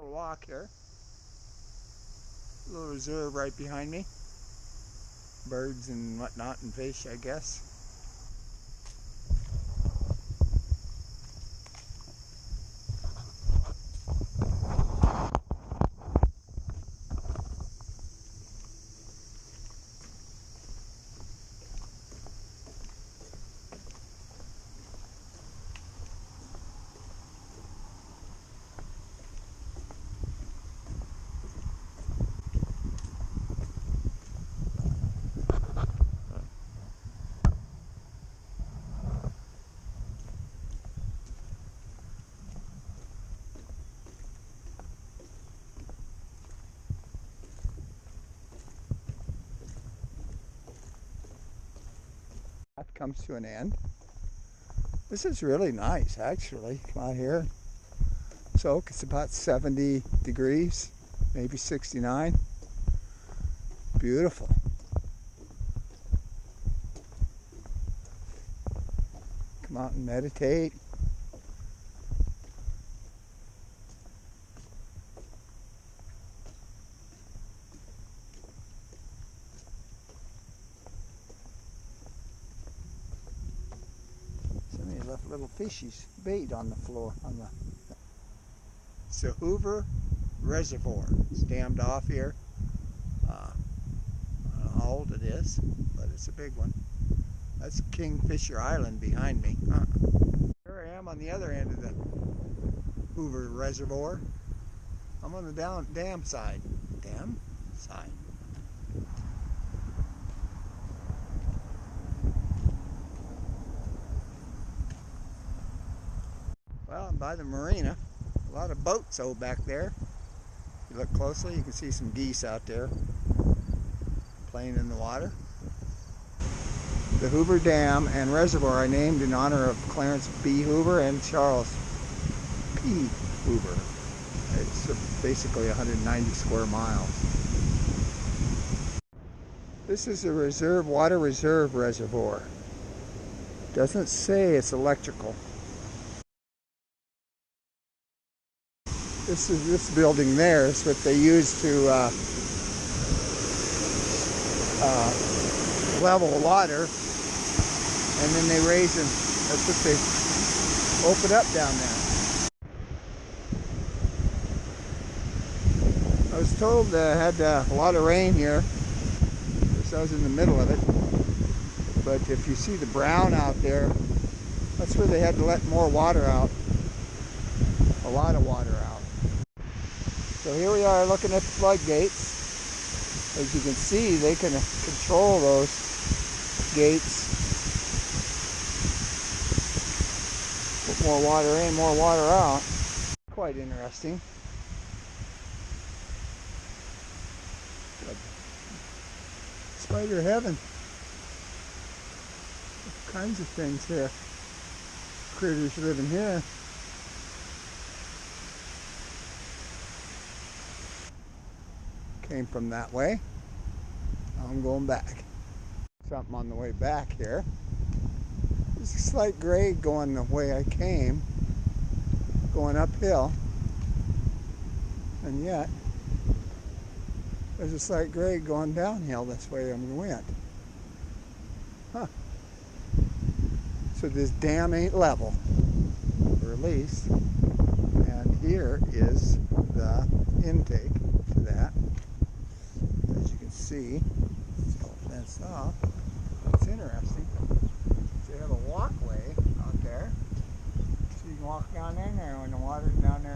Beautiful walk here. A little reserve right behind me. Birds and whatnot and fish, I guess. That comes to an end. This is really nice, actually. Come out here. So it's about 70 degrees, maybe 69. Beautiful. Come out and meditate. Somebody left little fishies bait on the floor. It's the Hoover Reservoir. It's dammed off here. I don't know how old it is, but it's a big one. That's Kingfisher Island behind me. Here I am on the other end of the Hoover Reservoir. I'm on the dam side. Dam side. Well, I'm by the marina. A lot of boats out back there. If you look closely, you can see some geese out there playing in the water. The Hoover Dam and Reservoir are named in honor of Clarence B. Hoover and Charles P. Hoover. It's basically 190 square miles. This is a water reserve reservoir. Doesn't say it's electrical. This building there is what they use to level water, and then they raise them. That's what they open up down there. I was told had a lot of rain here. I was in the middle of it, but if you see the brown out there, that's where they had to let more water out. A lot of water out. So here we are looking at the floodgates. As you can see, they can control those gates. Put more water in, more water out. Quite interesting. Spider heaven. All kinds of things here. Critters living here. Came from that way. Now I'm going back. Something on the way back here. There's a slight grade going the way I came, going uphill, and yet there's a slight grade going downhill this way I went. Huh. So this dam ain't level, or at least. And here is the intake to that. As you can see, it's all fenced off. It's interesting. They have a walkway out there, so you can walk down there, and when the water's down there